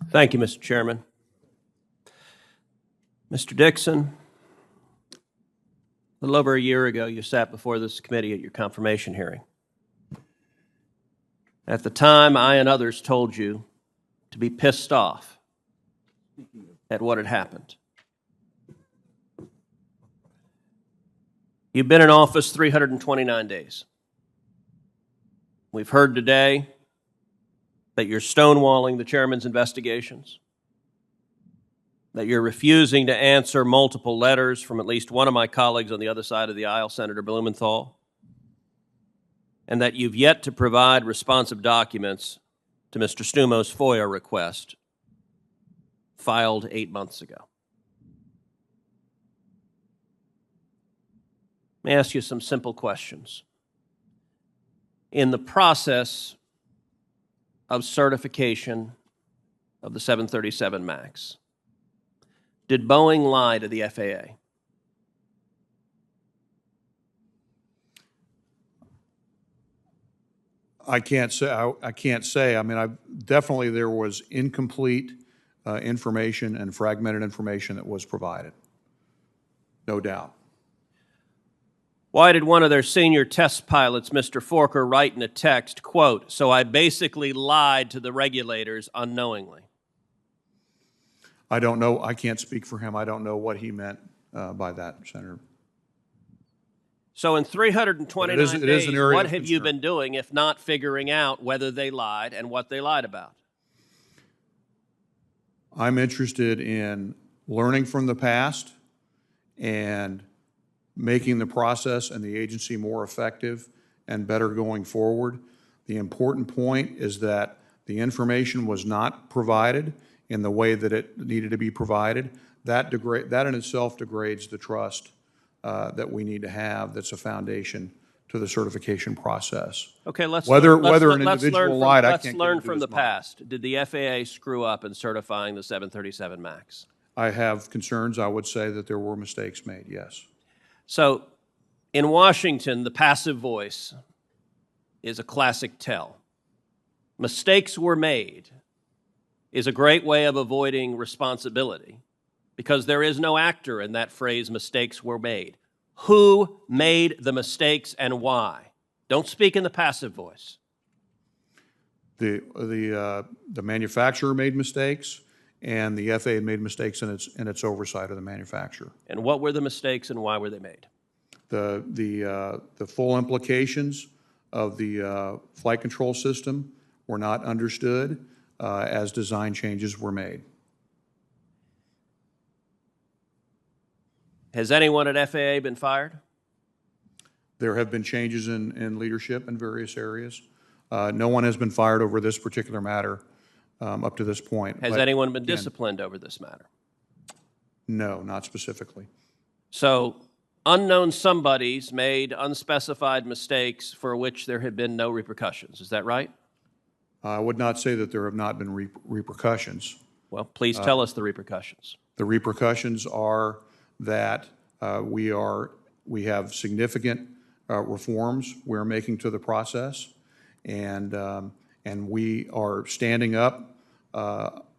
Thank you, Mr. Chairman. Mr. Dixon, a little over a year ago, you sat before this committee at your confirmation hearing. At the time, I and others told you to be pissed off at what had happened. You've been in office 329 days. We've heard today that you're stonewalling the chairman's investigations, that you're refusing to answer multiple letters from at least one of my colleagues on the other side of the aisle, Senator Blumenthal, and that you've yet to provide responsive documents to Mr. Stumo's FOIA request filed 8 months ago. Let me ask you some simple questions. In the process of certification of the 737 MAX, did Boeing lie to the FAA? I can't say. I mean, definitely there was incomplete information and fragmented information that was provided. No doubt. Why did one of their senior test pilots, Mr. Forker, write in a text, quote, "So I basically lied to the regulators unknowingly"? I don't know. I can't speak for him. I don't know what he meant by that, Senator. So in 329 it is an days, area what of have you concern. been doing if not figuring out whether they lied and what they lied about? I'm interested in learning from the past and making the process and the agency more effective and better going forward. The important point is that the information was not provided in the way that it needed to be provided. That in itself degrades the trust that we need to have. That's a foundation to the certification process. Okay, let's whether learn an individual lied, I can't get learn into from his the mind. past. Did the FAA screw up in certifying the 737 MAX? I have concerns. I would say that there were mistakes made, yes. So in Washington, the passive voice is a classic tell. Mistakes were made is a great way of avoiding responsibility because there is no actor in that phrase, mistakes were made. Who made the mistakes and why? Don't speak in the passive voice. The manufacturer made mistakes, and the FAA made mistakes in its oversight of the manufacturer. And what were the mistakes and why were they made? The full implications of the flight control system were not understood as design changes were made. Has anyone at FAA been fired? There have been changes in leadership in various areas. No one has been fired over this particular matter up to this point. Has anyone been disciplined over this matter? No, not specifically. So unknown somebodies made unspecified mistakes for which there have been no repercussions. Is that right? I would not say that there have not been repercussions. Well, please tell us the repercussions. The repercussions are that we have significant reforms we're making to the process, and we are standing up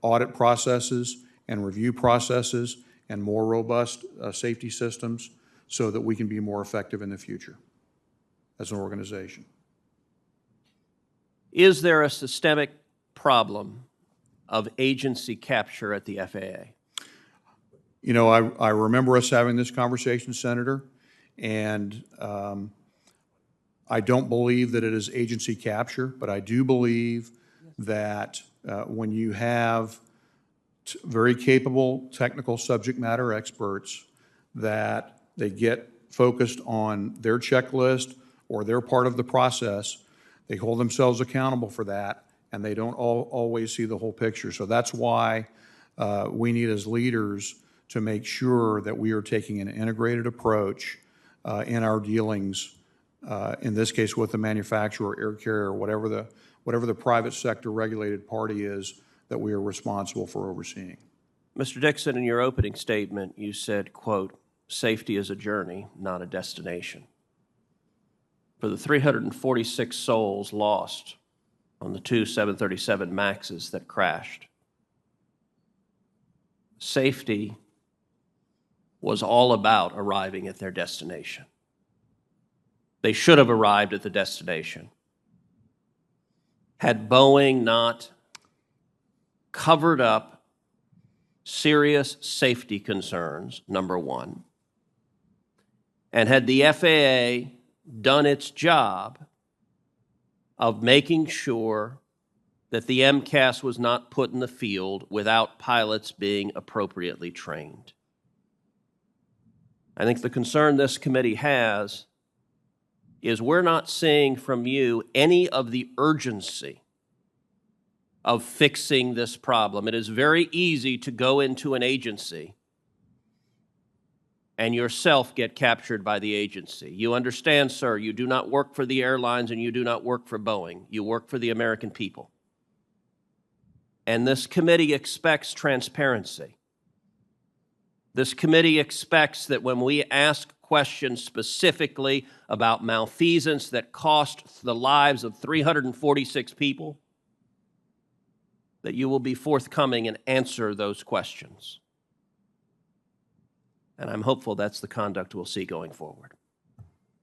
audit processes and review processes and more robust safety systems so that we can be more effective in the future as an organization. Is there a systemic problem of agency capture at the FAA? You know, I remember us having this conversation, Senator, and I don't believe that it is agency capture, but I do believe that when you have very capable technical subject matter experts, that they get focused on their checklist or their part of the process, they hold themselves accountable for that, and they don't always see the whole picture. So that's why we need, as leaders, to make sure that we are taking an integrated approach in our dealings, in this case with the manufacturer, air carrier, whatever the private sector regulated party is that we are responsible for overseeing. Mr. Dixon, in your opening statement, you said, quote, "Safety is a journey, not a destination." For the 346 souls lost on the two 737 MAXs that crashed, safety was all about arriving at their destination. They should have arrived at the destination. Had Boeing not covered up serious safety concerns, number one, and had the FAA done its job of making sure that the MCAS was not put in the field without pilots being appropriately trained. I think the concern this committee has is we're not seeing from you any of the urgency of fixing this problem. It is very easy to go into an agency and yourself get captured by the agency. You understand, sir, you do not work for the airlines and you do not work for Boeing. You work for the American people. And this committee expects transparency. This committee expects that when we ask questions specifically about malfeasance that cost the lives of 346 people, that you will be forthcoming and answer those questions. And I'm hopeful that's the conduct we'll see going forward.